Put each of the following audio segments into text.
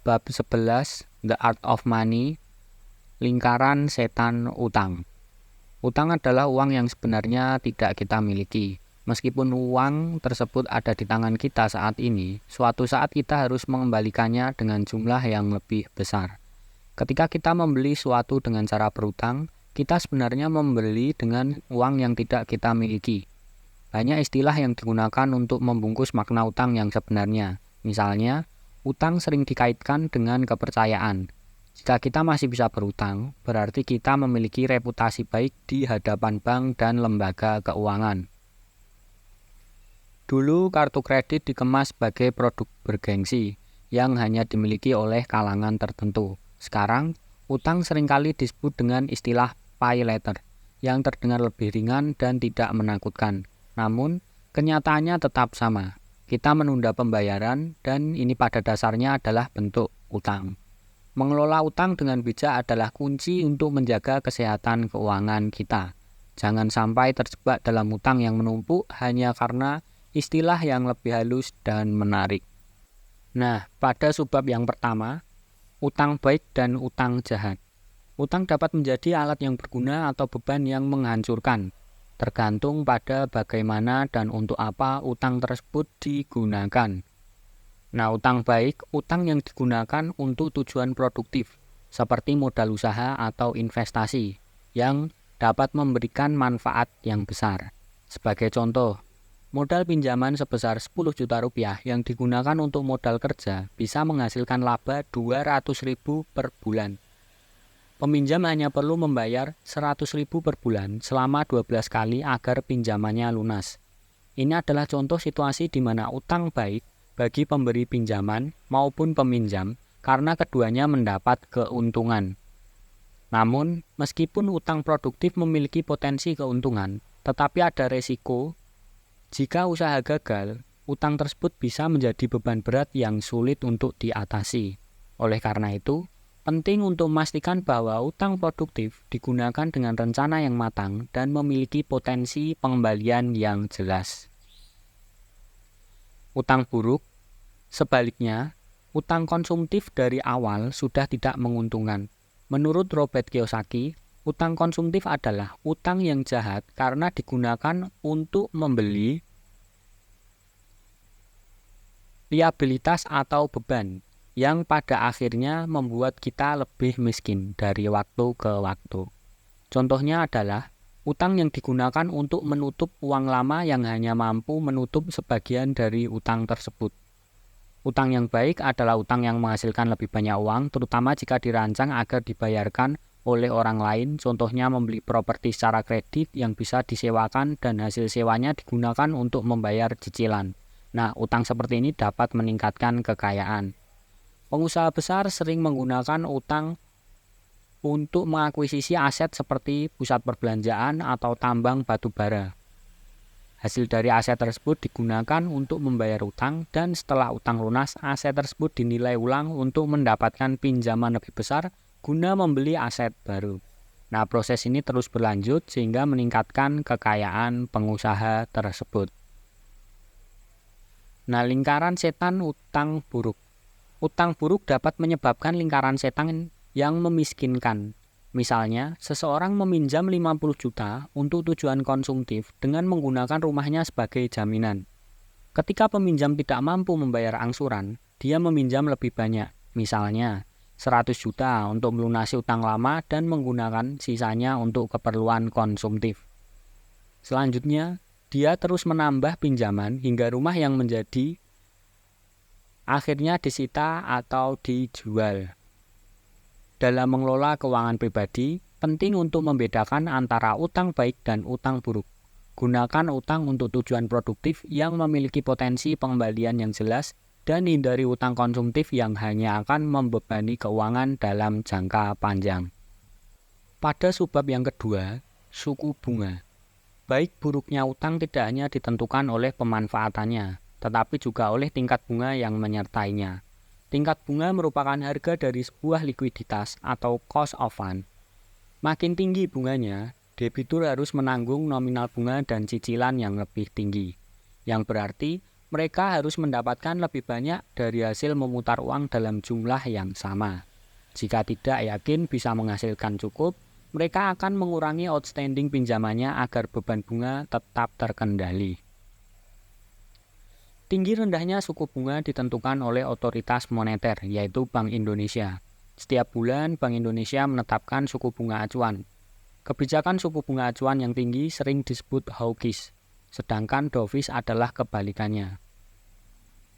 Bab 11, The Art of Money, lingkaran setan utang. Utang adalah uang yang sebenarnya tidak kita miliki. Meskipun uang tersebut ada di tangan kita saat ini, suatu saat kita harus mengembalikannya dengan jumlah yang lebih besar. Ketika kita membeli suatu dengan cara berutang, kita sebenarnya membeli dengan uang yang tidak kita miliki. Banyak istilah yang digunakan untuk membungkus makna utang yang sebenarnya. Misalnya, utang sering dikaitkan dengan kepercayaan. Jika kita masih bisa berutang, berarti kita memiliki reputasi baik di hadapan bank dan lembaga keuangan. Dulu, kartu kredit dikemas sebagai produk bergengsi yang hanya dimiliki oleh kalangan tertentu. Sekarang, utang seringkali disebut dengan istilah pay later, yang terdengar lebih ringan dan tidak menakutkan. Namun, kenyataannya tetap sama. Kita menunda pembayaran dan ini pada dasarnya adalah bentuk utang. Mengelola utang dengan bijak adalah kunci untuk menjaga kesehatan keuangan kita. Jangan sampai terjebak dalam utang yang menumpuk hanya karena istilah yang lebih halus dan menarik. Nah, pada subbab yang pertama, utang baik dan utang jahat. Utang dapat menjadi alat yang berguna atau beban yang menghancurkan, tergantung pada bagaimana dan untuk apa utang tersebut digunakan. Nah, utang baik, utang yang digunakan untuk tujuan produktif, seperti modal usaha atau investasi, yang dapat memberikan manfaat yang besar. Sebagai contoh, modal pinjaman sebesar 10 juta rupiah yang digunakan untuk modal kerja bisa menghasilkan laba 200.000 per bulan. Peminjam hanya perlu membayar 100.000 per bulan selama 12 kali agar pinjamannya lunas. Ini adalah contoh situasi di mana utang baik bagi pemberi pinjaman maupun peminjam karena keduanya mendapat keuntungan. Namun, meskipun utang produktif memiliki potensi keuntungan, tetapi ada resiko. Jika usaha gagal, utang tersebut bisa menjadi beban berat yang sulit untuk diatasi. Oleh karena itu, penting untuk memastikan bahwa utang produktif digunakan dengan rencana yang matang dan memiliki potensi pengembalian yang jelas. Utang buruk, sebaliknya, utang konsumtif dari awal sudah tidak menguntungkan. Menurut Robert Kiyosaki, utang konsumtif adalah utang yang jahat karena digunakan untuk membeli liabilitas atau beban yang pada akhirnya membuat kita lebih miskin dari waktu ke waktu. Contohnya adalah utang yang digunakan untuk menutup uang lama yang hanya mampu menutup sebagian dari utang tersebut. Utang yang baik adalah utang yang menghasilkan lebih banyak uang, terutama jika dirancang agar dibayarkan oleh orang lain, contohnya membeli properti secara kredit yang bisa disewakan dan hasil sewanya digunakan untuk membayar cicilan. Nah, utang seperti ini dapat meningkatkan kekayaan. Pengusaha besar sering menggunakan utang untuk mengakuisisi aset seperti pusat perbelanjaan atau tambang batu bara. Hasil dari aset tersebut digunakan untuk membayar utang dan setelah utang lunas, aset tersebut dinilai ulang untuk mendapatkan pinjaman lebih besar guna membeli aset baru. Nah, proses ini terus berlanjut sehingga meningkatkan kekayaan pengusaha tersebut. Nah, lingkaran setan utang buruk. Utang buruk dapat menyebabkan lingkaran setan yang memiskinkan. Misalnya, seseorang meminjam 50 juta untuk tujuan konsumtif dengan menggunakan rumahnya sebagai jaminan. Ketika peminjam tidak mampu membayar angsuran, dia meminjam lebih banyak. Misalnya, 100 juta untuk melunasi utang lama dan menggunakan sisanya untuk keperluan konsumtif. Selanjutnya, dia terus menambah pinjaman hingga rumah yang menjadi akhirnya disita atau dijual. Dalam mengelola keuangan pribadi, penting untuk membedakan antara utang baik dan utang buruk. Gunakan utang untuk tujuan produktif yang memiliki potensi pengembalian yang jelas dan hindari utang konsumtif yang hanya akan membebani keuangan dalam jangka panjang. Pada subbab yang kedua, suku bunga. Baik buruknya utang tidak hanya ditentukan oleh pemanfaatannya, tetapi juga oleh tingkat bunga yang menyertainya. Tingkat bunga merupakan harga dari sebuah likuiditas atau cost of fund. Makin tinggi bunganya, debitur harus menanggung nominal bunga dan cicilan yang lebih tinggi, yang berarti mereka harus mendapatkan lebih banyak dari hasil memutar uang dalam jumlah yang sama. Jika tidak yakin bisa menghasilkan cukup, mereka akan mengurangi outstanding pinjamannya agar beban bunga tetap terkendali. Tinggi rendahnya suku bunga ditentukan oleh otoritas moneter, yaitu Bank Indonesia. Setiap bulan, Bank Indonesia menetapkan suku bunga acuan. Kebijakan suku bunga acuan yang tinggi sering disebut hawkish, sedangkan dovish adalah kebalikannya.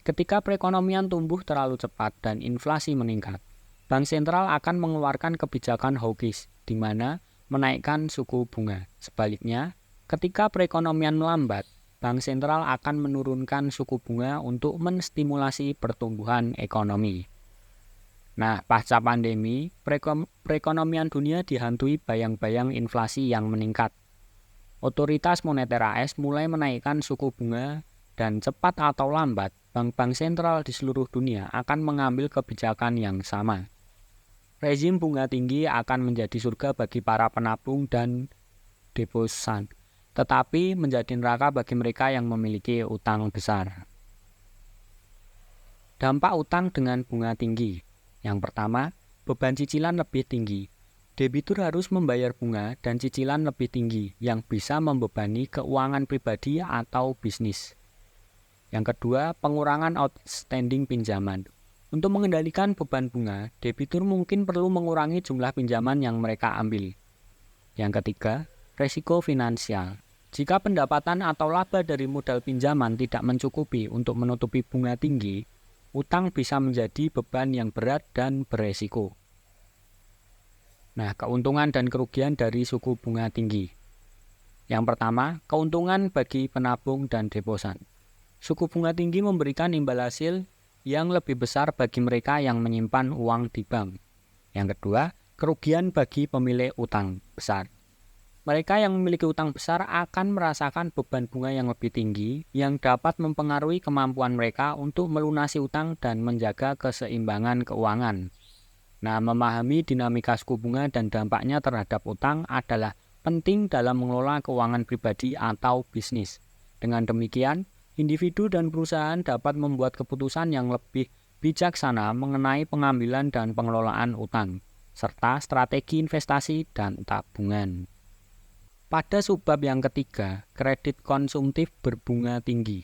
Ketika perekonomian tumbuh terlalu cepat dan inflasi meningkat, Bank sentral akan mengeluarkan kebijakan hawkish, di mana menaikkan suku bunga. Sebaliknya, ketika perekonomian melambat, Bank sentral akan menurunkan suku bunga untuk menstimulasi pertumbuhan ekonomi. Nah, pasca pandemi, perekonomian dunia dihantui bayang-bayang inflasi yang meningkat. Otoritas moneter AS mulai menaikkan suku bunga dan cepat atau lambat, bank-bank sentral di seluruh dunia akan mengambil kebijakan yang sama. Rezim bunga tinggi akan menjadi surga bagi para penabung dan deposan, tetapi menjadi neraka bagi mereka yang memiliki utang besar. Dampak utang dengan bunga tinggi. Yang pertama, beban cicilan lebih tinggi. Debitur harus membayar bunga dan cicilan lebih tinggi yang bisa membebani keuangan pribadi atau bisnis. Yang kedua, pengurangan outstanding pinjaman. Untuk mengendalikan beban bunga, debitur mungkin perlu mengurangi jumlah pinjaman yang mereka ambil. Yang ketiga, resiko finansial. Jika pendapatan atau laba dari modal pinjaman tidak mencukupi untuk menutupi bunga tinggi, utang bisa menjadi beban yang berat dan beresiko. Nah, keuntungan dan kerugian dari suku bunga tinggi. Yang pertama, keuntungan bagi penabung dan deposan. Suku bunga tinggi memberikan imbal hasil yang lebih besar bagi mereka yang menyimpan uang di bank. Yang kedua, kerugian bagi pemilik utang besar. Mereka yang memiliki utang besar akan merasakan beban bunga yang lebih tinggi yang dapat mempengaruhi kemampuan mereka untuk melunasi utang dan menjaga keseimbangan keuangan. Nah, memahami dinamika suku bunga dan dampaknya terhadap utang adalah penting dalam mengelola keuangan pribadi atau bisnis. Dengan demikian, individu dan perusahaan dapat membuat keputusan yang lebih bijaksana mengenai pengambilan dan pengelolaan utang, serta strategi investasi dan tabungan. Pada subbab yang ketiga, kredit konsumtif berbunga tinggi.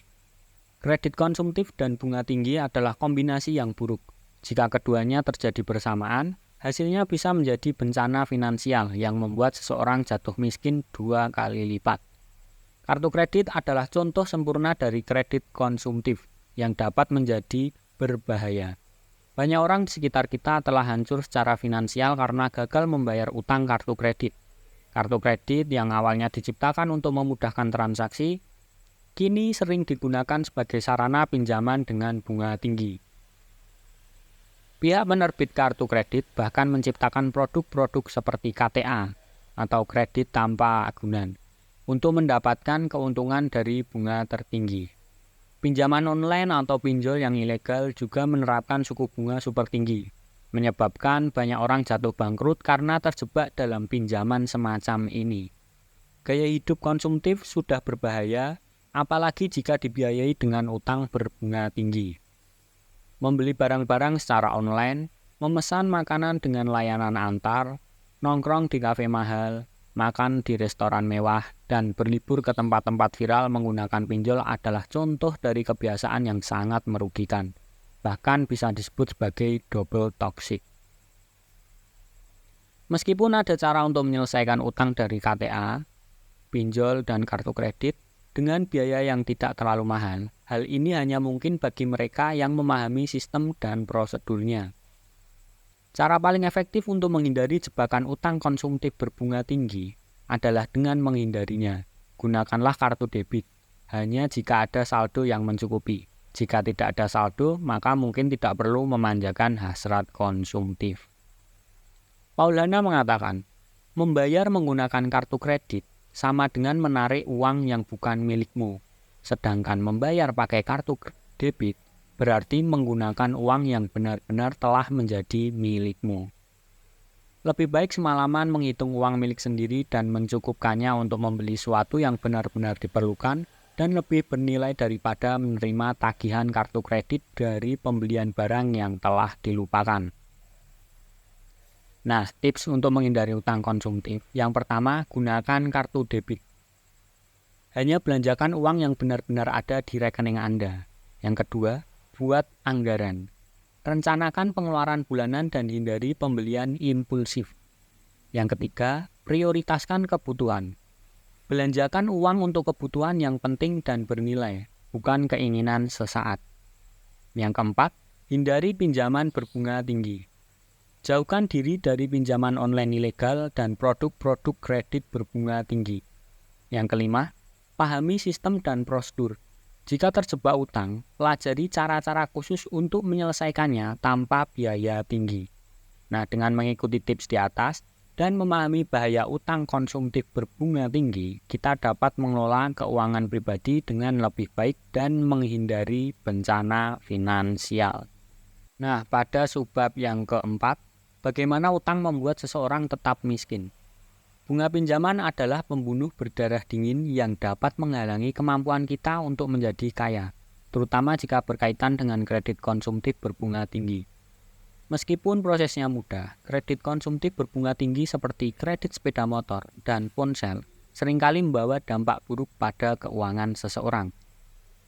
Kredit konsumtif dan bunga tinggi adalah kombinasi yang buruk. Jika keduanya terjadi bersamaan, hasilnya bisa menjadi bencana finansial yang membuat seseorang jatuh miskin 2 kali lipat. Kartu kredit adalah contoh sempurna dari kredit konsumtif yang dapat menjadi berbahaya. Banyak orang di sekitar kita telah hancur secara finansial karena gagal membayar utang kartu kredit. Kartu kredit yang awalnya diciptakan untuk memudahkan transaksi, kini sering digunakan sebagai sarana pinjaman dengan bunga tinggi. Pihak penerbit kartu kredit bahkan menciptakan produk-produk seperti KTA atau kredit tanpa agunan untuk mendapatkan keuntungan dari bunga tertinggi. Pinjaman online atau pinjol yang ilegal juga menerapkan suku bunga super tinggi, menyebabkan banyak orang jatuh bangkrut karena terjebak dalam pinjaman semacam ini. Gaya hidup konsumtif sudah berbahaya, apalagi jika dibiayai dengan utang berbunga tinggi. Membeli barang-barang secara online, memesan makanan dengan layanan antar, nongkrong di kafe mahal, makan di restoran mewah, dan berlibur ke tempat-tempat viral menggunakan pinjol adalah contoh dari kebiasaan yang sangat merugikan. Bahkan bisa disebut sebagai double toxic. Meskipun ada cara untuk menyelesaikan utang dari KTA, pinjol, dan kartu kredit dengan biaya yang tidak terlalu mahal, hal ini hanya mungkin bagi mereka yang memahami sistem dan prosedurnya. Cara paling efektif untuk menghindari jebakan utang konsumtif berbunga tinggi adalah dengan menghindarinya. Gunakanlah kartu debit, hanya jika ada saldo yang mencukupi. Jika tidak ada saldo, maka mungkin tidak perlu memanjakan hasrat konsumtif. Paulana mengatakan, membayar menggunakan kartu kredit sama dengan menarik uang yang bukan milikmu. Sedangkan membayar pakai kartu debit berarti menggunakan uang yang benar-benar telah menjadi milikmu. Lebih baik semalaman menghitung uang milik sendiri dan mencukupkannya untuk membeli sesuatu yang benar-benar diperlukan dan lebih bernilai daripada menerima tagihan kartu kredit dari pembelian barang yang telah dilupakan. Nah, tips untuk menghindari utang konsumtif. Yang pertama, gunakan kartu debit. Hanya belanjakan uang yang benar-benar ada di rekening Anda. Yang kedua, buat anggaran. Rencanakan pengeluaran bulanan dan hindari pembelian impulsif. Yang ketiga, prioritaskan kebutuhan. Belanjakan uang untuk kebutuhan yang penting dan bernilai, bukan keinginan sesaat. Yang keempat, hindari pinjaman berbunga tinggi. Jauhkan diri dari pinjaman online ilegal dan produk-produk kredit berbunga tinggi. Yang kelima, pahami sistem dan prosedur. Jika terjebak utang, pelajari cara-cara khusus untuk menyelesaikannya tanpa biaya tinggi. Nah, dengan mengikuti tips di atas dan memahami bahaya utang konsumtif berbunga tinggi, kita dapat mengelola keuangan pribadi dengan lebih baik dan menghindari bencana finansial. Nah, pada subbab yang keempat, bagaimana utang membuat seseorang tetap miskin? Bunga pinjaman adalah pembunuh berdarah dingin yang dapat menghalangi kemampuan kita untuk menjadi kaya, terutama jika berkaitan dengan kredit konsumtif berbunga tinggi. Meskipun prosesnya mudah, kredit konsumtif berbunga tinggi seperti kredit sepeda motor dan ponsel seringkali membawa dampak buruk pada keuangan seseorang.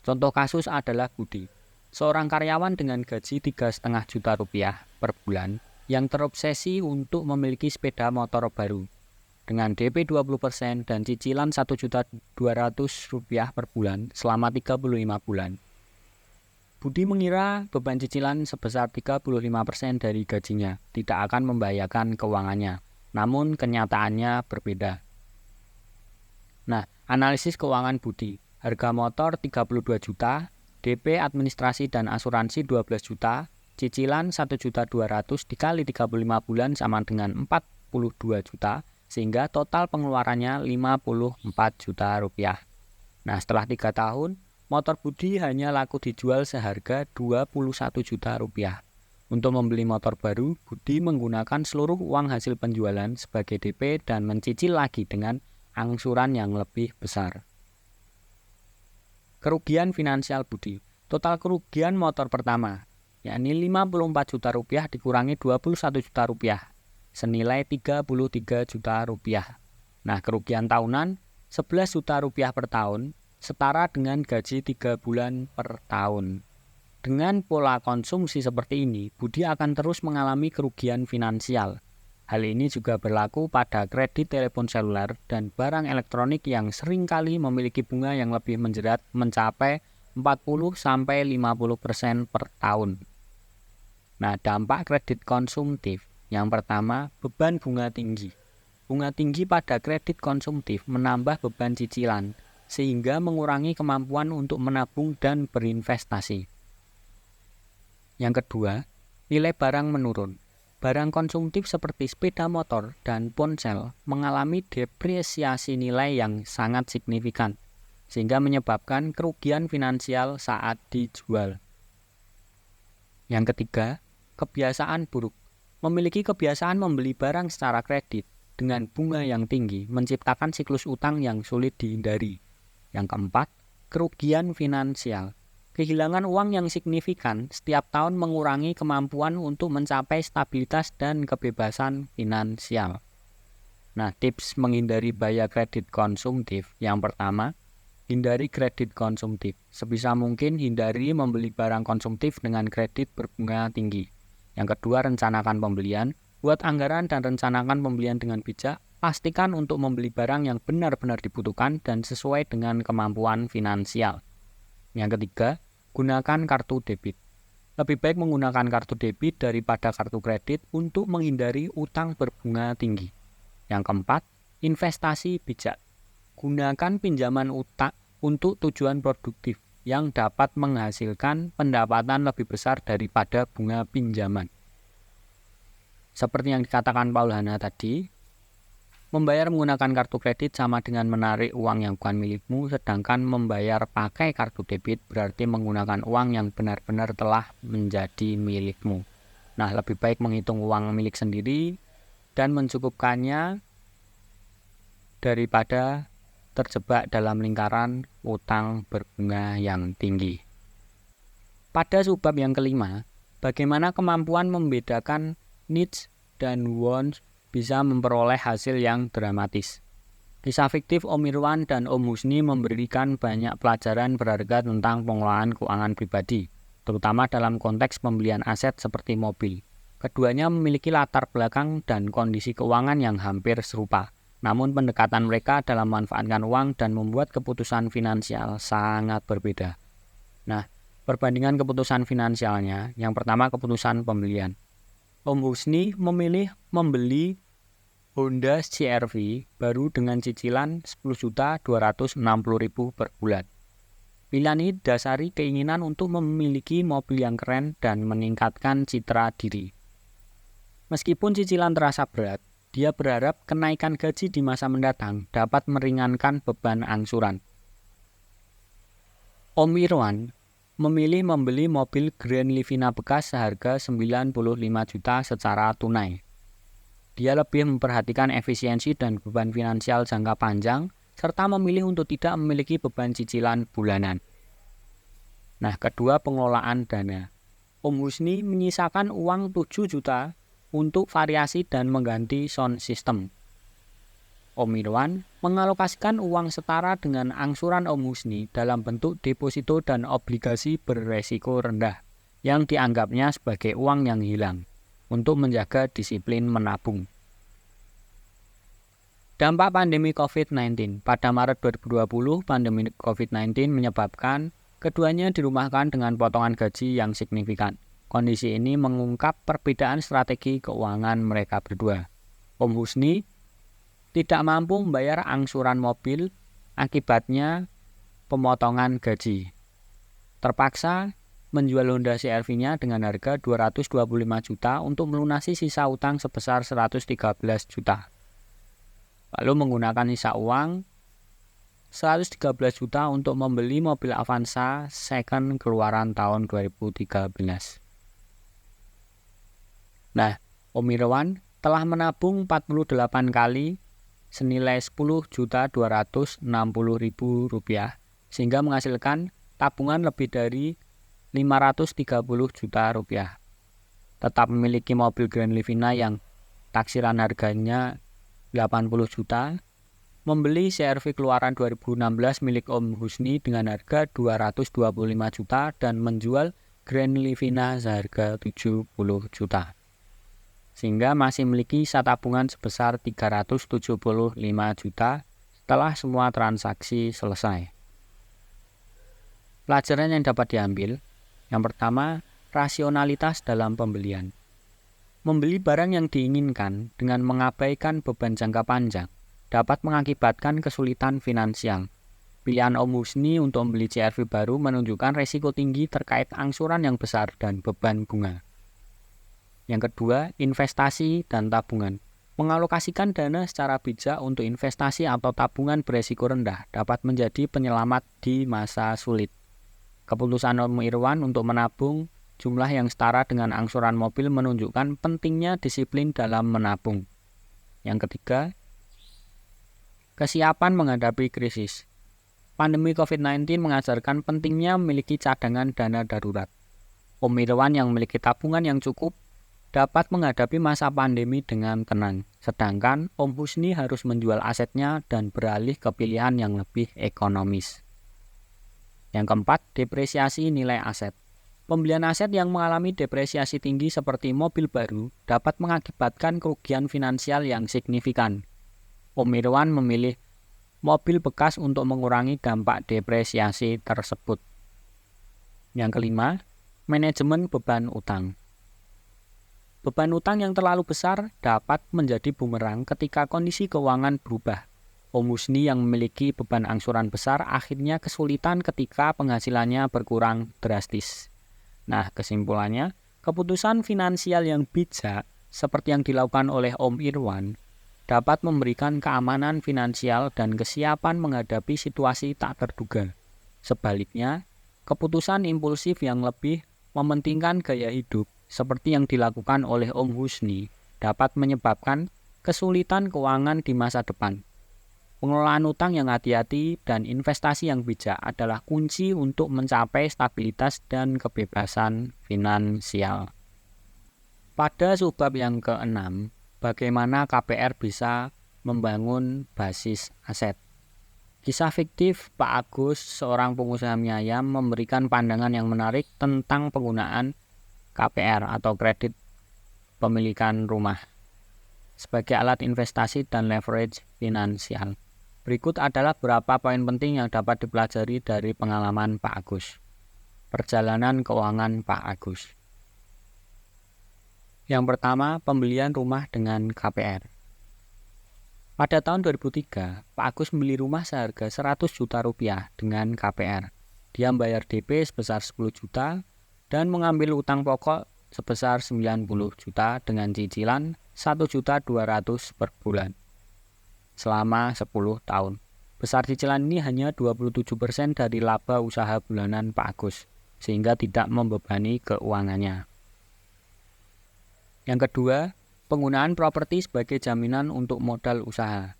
Contoh kasus adalah Budi, seorang karyawan dengan gaji 3,5 juta rupiah per bulan yang terobsesi untuk memiliki sepeda motor baru. Dengan DP 20% dan cicilan Rp1.200.000 per bulan selama 35 bulan. Budi mengira beban cicilan sebesar 35% dari gajinya tidak akan membahayakan keuangannya, namun kenyataannya berbeda. Nah, analisis keuangan Budi, harga motor 32 juta, DP administrasi dan asuransi 12 juta, cicilan 1.200.000 dikali 35 bulan sama dengan 42 juta, sehingga total pengeluarannya 54 juta rupiah. Nah, setelah 3 tahun, motor Budi hanya laku dijual seharga 21 juta rupiah. Untuk membeli motor baru, Budi menggunakan seluruh uang hasil penjualan sebagai DP dan mencicil lagi dengan angsuran yang lebih besar. Kerugian finansial Budi. Total kerugian motor pertama, yakni 54 juta rupiah dikurangi 21 juta rupiah. Senilai 33 juta rupiah. Nah, kerugian tahunan 11 juta rupiah per tahun, setara dengan gaji 3 bulan per tahun. Dengan pola konsumsi seperti ini, Budi akan terus mengalami kerugian finansial. Hal ini juga berlaku pada kredit telepon seluler dan barang elektronik yang seringkali memiliki bunga yang lebih menjerat mencapai 40-50% per tahun. Nah, dampak kredit konsumtif. Yang pertama, beban bunga tinggi. Bunga tinggi pada kredit konsumtif menambah beban cicilan, sehingga mengurangi kemampuan untuk menabung dan berinvestasi. Yang kedua, nilai barang menurun. Barang konsumtif seperti sepeda motor dan ponsel mengalami depresiasi nilai yang sangat signifikan, sehingga menyebabkan kerugian finansial saat dijual. Yang ketiga, kebiasaan buruk. Memiliki kebiasaan membeli barang secara kredit dengan bunga yang tinggi menciptakan siklus utang yang sulit dihindari. Yang keempat, kerugian finansial. Kehilangan uang yang signifikan setiap tahun mengurangi kemampuan untuk mencapai stabilitas dan kebebasan finansial. Nah, tips menghindari bahaya kredit konsumtif. Yang pertama, hindari kredit konsumtif. Sebisa mungkin hindari membeli barang konsumtif dengan kredit berbunga tinggi. Yang kedua, rencanakan pembelian. Buat anggaran dan rencanakan pembelian dengan bijak. Pastikan untuk membeli barang yang benar-benar dibutuhkan dan sesuai dengan kemampuan finansial. Yang ketiga, gunakan kartu debit. Lebih baik menggunakan kartu debit daripada kartu kredit untuk menghindari utang berbunga tinggi. Yang keempat, investasi bijak. Gunakan pinjaman utang untuk tujuan produktif yang dapat menghasilkan pendapatan lebih besar daripada bunga pinjaman. Seperti yang dikatakan Paul Hana tadi, membayar menggunakan kartu kredit sama dengan menarik uang yang bukan milikmu, sedangkan membayar pakai kartu debit berarti menggunakan uang yang benar-benar telah menjadi milikmu. Nah, lebih baik menghitung uang milik sendiri dan mencukupkannya daripada terjebak dalam lingkaran utang berbunga yang tinggi. Pada subbab yang kelima, bagaimana kemampuan membedakan needs dan wants bisa memperoleh hasil yang dramatis. Kisah fiktif Om Irwan dan Om Husni memberikan banyak pelajaran berharga tentang pengelolaan keuangan pribadi, terutama dalam konteks pembelian aset seperti mobil. Keduanya memiliki latar belakang dan kondisi keuangan yang hampir serupa, namun pendekatan mereka dalam memanfaatkan uang dan membuat keputusan finansial sangat berbeda. Nah, perbandingan keputusan finansialnya, yang pertama keputusan pembelian. Om Husni memilih membeli Honda CR-V baru dengan cicilan 10.260.000 per bulan. Pilihan ini didasari keinginan untuk memiliki mobil yang keren dan meningkatkan citra diri. Meskipun cicilan terasa berat, dia berharap kenaikan gaji di masa mendatang dapat meringankan beban angsuran. Om Irwan memilih membeli mobil Grand Livina bekas seharga 95 juta secara tunai. Dia lebih memperhatikan efisiensi dan beban finansial jangka panjang, serta memilih untuk tidak memiliki beban cicilan bulanan. Nah, kedua, pengelolaan dana. Om Husni menyisakan uang 7 juta untuk variasi dan mengganti sound system. Om Irwan mengalokasikan uang setara dengan angsuran Om Husni dalam bentuk deposito dan obligasi beresiko rendah yang dianggapnya sebagai uang yang hilang untuk menjaga disiplin menabung. Dampak pandemi COVID-19. Pada Maret 2020, pandemi COVID-19 menyebabkan keduanya dirumahkan dengan potongan gaji yang signifikan. Kondisi ini mengungkap perbedaan strategi keuangan mereka berdua. Om Husni tidak mampu membayar angsuran mobil, akibatnya pemotongan gaji. Terpaksa menjual Honda CR-V-nya dengan harga 225 juta untuk melunasi sisa utang sebesar 113 juta. Lalu menggunakan sisa uang 113 juta untuk membeli mobil Avanza second keluaran tahun 2013. Nah, Om Irwan telah menabung 48 kali senilai Rp10.260.000 sehingga menghasilkan tabungan lebih dari Rp530 juta. Tetap memiliki mobil Grand Livina yang taksiran harganya 80 juta, membeli CR-V keluaran 2016 milik Om Husni dengan harga 225 juta dan menjual Grand Livina seharga 70 juta. Sehingga masih memiliki sisa tabungan sebesar 375 juta setelah semua transaksi selesai. Pelajaran yang dapat diambil, yang pertama, rasionalitas dalam pembelian. Membeli barang yang diinginkan dengan mengabaikan beban jangka panjang dapat mengakibatkan kesulitan finansial. Pilihan Om Husni untuk membeli CR-V baru menunjukkan resiko tinggi terkait angsuran yang besar dan beban bunga. Yang kedua, investasi dan tabungan. Mengalokasikan dana secara bijak untuk investasi atau tabungan beresiko rendah dapat menjadi penyelamat di masa sulit. Keputusan Om Irwan untuk menabung jumlah yang setara dengan angsuran mobil menunjukkan pentingnya disiplin dalam menabung. Yang ketiga, kesiapan menghadapi krisis. Pandemi COVID-19 mengajarkan pentingnya memiliki cadangan dana darurat. Om Irwan yang memiliki tabungan yang cukup dapat menghadapi masa pandemi dengan tenang, sedangkan Om Husni harus menjual asetnya dan beralih ke pilihan yang lebih ekonomis. Yang keempat, depresiasi nilai aset. Pembelian aset yang mengalami depresiasi tinggi seperti mobil baru dapat mengakibatkan kerugian finansial yang signifikan. Om Irwan memilih mobil bekas untuk mengurangi dampak depresiasi tersebut. Yang kelima, manajemen beban utang. Beban utang yang terlalu besar dapat menjadi bumerang ketika kondisi keuangan berubah. Om Husni yang memiliki beban angsuran besar akhirnya kesulitan ketika penghasilannya berkurang drastis. Nah, kesimpulannya, keputusan finansial yang bijak seperti yang dilakukan oleh Om Irwan dapat memberikan keamanan finansial dan kesiapan menghadapi situasi tak terduga. Sebaliknya, keputusan impulsif yang lebih mementingkan gaya hidup seperti yang dilakukan oleh Om Husni dapat menyebabkan kesulitan keuangan di masa depan. Pengelolaan utang yang hati-hati dan investasi yang bijak adalah kunci untuk mencapai stabilitas dan kebebasan finansial. Pada subbab yang keenam, bagaimana KPR bisa membangun basis aset. Kisah fiktif Pak Agus, seorang pengusaha mie ayam, memberikan pandangan yang menarik tentang penggunaan KPR atau kredit pemilikan rumah sebagai alat investasi dan leverage finansial. Berikut adalah beberapa poin penting yang dapat dipelajari dari pengalaman Pak Agus. Perjalanan keuangan Pak Agus. Yang pertama, pembelian rumah dengan KPR. Pada tahun 2003, Pak Agus membeli rumah seharga 100 juta rupiah dengan KPR. Dia membayar DP sebesar 10 juta dan mengambil utang pokok sebesar 90 juta dengan cicilan 1.200.000 per bulan selama 10 tahun. Besar cicilan ini hanya 27% dari laba usaha bulanan Pak Agus, sehingga tidak membebani keuangannya. Yang kedua, penggunaan properti sebagai jaminan untuk modal usaha.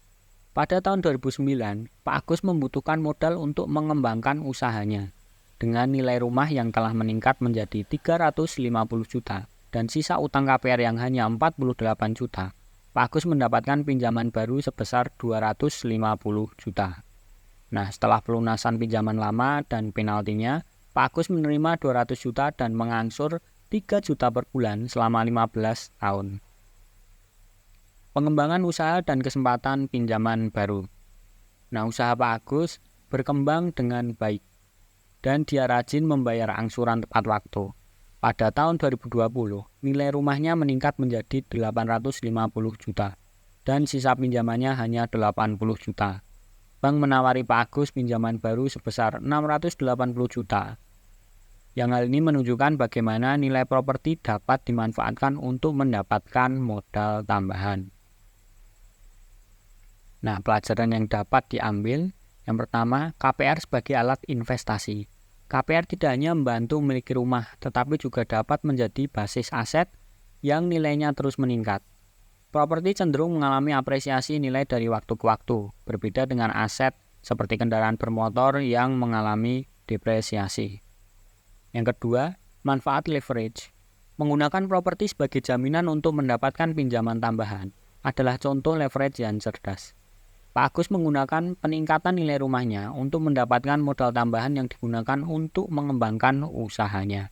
Pada tahun 2009, Pak Agus membutuhkan modal untuk mengembangkan usahanya. Dengan nilai rumah yang telah meningkat menjadi 350 juta dan sisa utang KPR yang hanya 48 juta, Pak Agus mendapatkan pinjaman baru sebesar 250 juta. Nah, setelah pelunasan pinjaman lama dan penaltinya, Pak Agus menerima 200 juta dan mengangsur 3 juta per bulan selama 15 tahun. Pengembangan usaha dan kesempatan pinjaman baru. Nah, usaha Pak Agus berkembang dengan baik dan dia rajin membayar angsuran tepat waktu. Pada tahun 2020, nilai rumahnya meningkat menjadi 850 juta dan sisa pinjamannya hanya 80 juta. Bank menawari Pak Agus pinjaman baru sebesar 680 juta. Yang hal ini menunjukkan bagaimana nilai properti dapat dimanfaatkan untuk mendapatkan modal tambahan. Nah, pelajaran yang dapat diambil, yang pertama, KPR sebagai alat investasi. KPR tidak hanya membantu memiliki rumah, tetapi juga dapat menjadi basis aset yang nilainya terus meningkat. Properti cenderung mengalami apresiasi nilai dari waktu ke waktu, berbeda dengan aset seperti kendaraan bermotor yang mengalami depresiasi. Yang kedua, manfaat leverage. Menggunakan properti sebagai jaminan untuk mendapatkan pinjaman tambahan adalah contoh leverage yang cerdas. Pak Agus menggunakan peningkatan nilai rumahnya untuk mendapatkan modal tambahan yang digunakan untuk mengembangkan usahanya.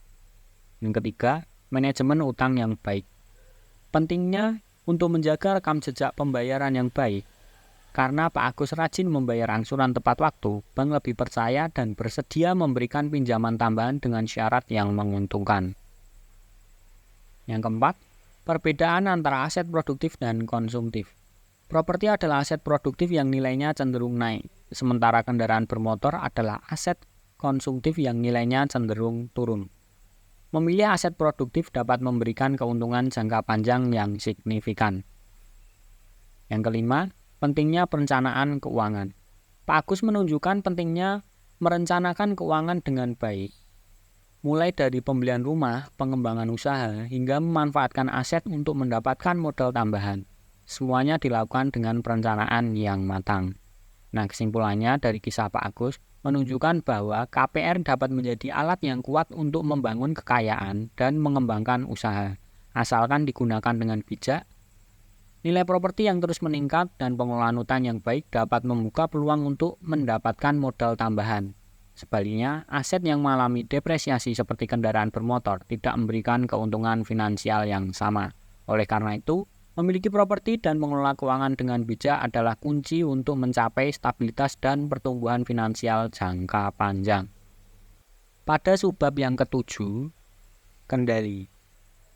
Yang ketiga, manajemen utang yang baik. Pentingnya untuk menjaga rekam jejak pembayaran yang baik. Karena Pak Agus rajin membayar angsuran tepat waktu, bank lebih percaya dan bersedia memberikan pinjaman tambahan dengan syarat yang menguntungkan. Yang keempat, perbedaan antara aset produktif dan konsumtif. Properti adalah aset produktif yang nilainya cenderung naik, sementara kendaraan bermotor adalah aset konsumtif yang nilainya cenderung turun. Memilih aset produktif dapat memberikan keuntungan jangka panjang yang signifikan. Yang kelima, pentingnya perencanaan keuangan. Pak Agus menunjukkan pentingnya merencanakan keuangan dengan baik, mulai dari pembelian rumah, pengembangan usaha, hingga memanfaatkan aset untuk mendapatkan modal tambahan. Semuanya dilakukan dengan perencanaan yang matang. Nah, kesimpulannya dari kisah Pak Agus menunjukkan bahwa KPR dapat menjadi alat yang kuat untuk membangun kekayaan dan mengembangkan usaha, asalkan digunakan dengan bijak. Nilai properti yang terus meningkat dan pengelolaan utang yang baik dapat membuka peluang untuk mendapatkan modal tambahan. Sebaliknya, aset yang mengalami depresiasi seperti kendaraan bermotor tidak memberikan keuntungan finansial yang sama. Oleh karena itu, memiliki properti dan mengelola keuangan dengan bijak adalah kunci untuk mencapai stabilitas dan pertumbuhan finansial jangka panjang. Pada subbab yang ketujuh, kendali.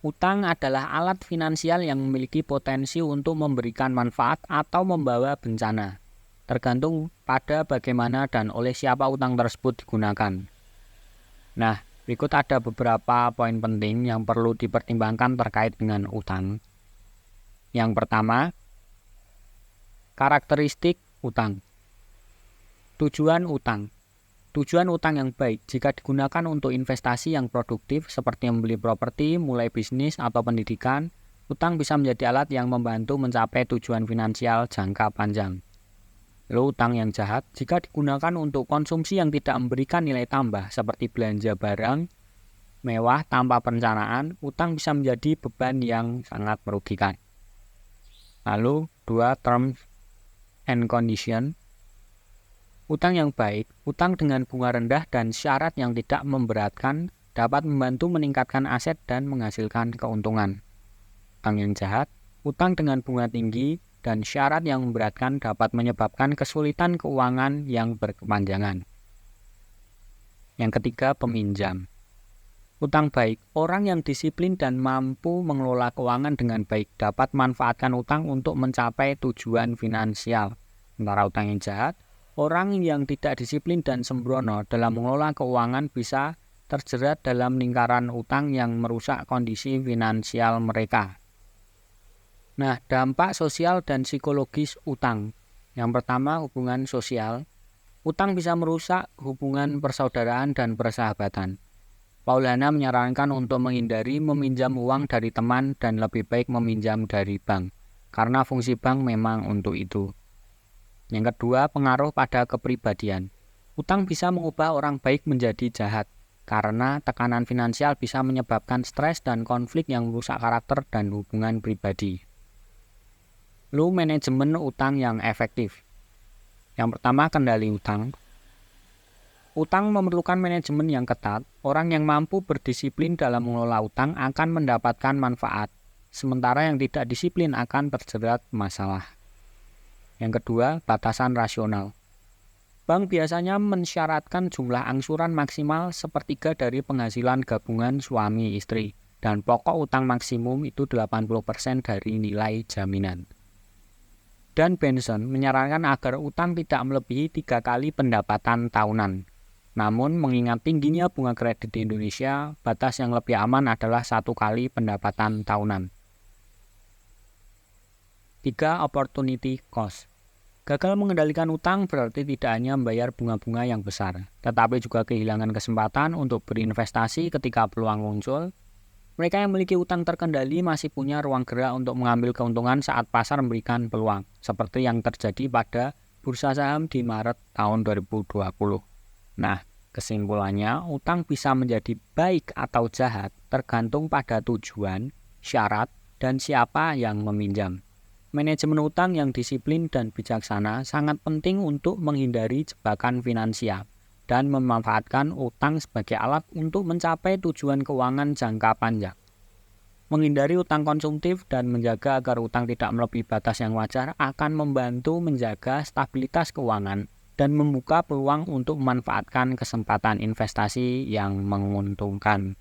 Utang adalah alat finansial yang memiliki potensi untuk memberikan manfaat atau membawa bencana, tergantung pada bagaimana dan oleh siapa utang tersebut digunakan. Nah, berikut ada beberapa poin penting yang perlu dipertimbangkan terkait dengan utang. Yang pertama, karakteristik utang. Tujuan utang. Tujuan utang yang baik jika digunakan untuk investasi yang produktif seperti membeli properti, mulai bisnis, atau pendidikan, utang bisa menjadi alat yang membantu mencapai tujuan finansial jangka panjang. Lalu utang yang jahat jika digunakan untuk konsumsi yang tidak memberikan nilai tambah seperti belanja barang mewah tanpa perencanaan, utang bisa menjadi beban yang sangat merugikan. Lalu 2, terms and condition. Utang yang baik, utang dengan bunga rendah dan syarat yang tidak memberatkan dapat membantu meningkatkan aset dan menghasilkan keuntungan. Utang yang jahat, utang dengan bunga tinggi dan syarat yang memberatkan dapat menyebabkan kesulitan keuangan yang berkepanjangan. Yang ketiga, peminjam. Utang baik, orang yang disiplin dan mampu mengelola keuangan dengan baik dapat manfaatkan utang untuk mencapai tujuan finansial. Sementara utang yang jahat, orang yang tidak disiplin dan sembrono dalam mengelola keuangan bisa terjerat dalam lingkaran utang yang merusak kondisi finansial mereka. Nah, dampak sosial dan psikologis utang. Yang pertama, hubungan sosial. Utang bisa merusak hubungan persaudaraan dan persahabatan. Paulana menyarankan untuk menghindari meminjam uang dari teman dan lebih baik meminjam dari bank, karena fungsi bank memang untuk itu. Yang kedua, pengaruh pada kepribadian. Utang bisa mengubah orang baik menjadi jahat, karena tekanan finansial bisa menyebabkan stres dan konflik yang merusak karakter dan hubungan pribadi. Lalu manajemen utang yang efektif. Yang pertama, kendali utang. Utang memerlukan manajemen yang ketat. Orang yang mampu berdisiplin dalam mengelola utang akan mendapatkan manfaat, sementara yang tidak disiplin akan terjerat masalah. Yang kedua, batasan rasional. Bank biasanya mensyaratkan jumlah angsuran maksimal sepertiga dari penghasilan gabungan suami istri, dan pokok utang maksimum itu 80% dari nilai jaminan. Dan Benson menyarankan agar utang tidak melebihi 3 kali pendapatan tahunan. Namun, mengingat tingginya bunga kredit di Indonesia, batas yang lebih aman adalah 1 kali pendapatan tahunan. 3. Opportunity cost. Gagal mengendalikan utang berarti tidak hanya membayar bunga-bunga yang besar, tetapi juga kehilangan kesempatan untuk berinvestasi ketika peluang muncul. Mereka yang memiliki utang terkendali masih punya ruang gerak untuk mengambil keuntungan saat pasar memberikan peluang, seperti yang terjadi pada bursa saham di Maret tahun 2020. Nah, kesimpulannya, utang bisa menjadi baik atau jahat tergantung pada tujuan, syarat, dan siapa yang meminjam. Manajemen utang yang disiplin dan bijaksana sangat penting untuk menghindari jebakan finansial dan memanfaatkan utang sebagai alat untuk mencapai tujuan keuangan jangka panjang. Menghindari utang konsumtif dan menjaga agar utang tidak melebihi batas yang wajar akan membantu menjaga stabilitas keuangan dan membuka peluang untuk memanfaatkan kesempatan investasi yang menguntungkan.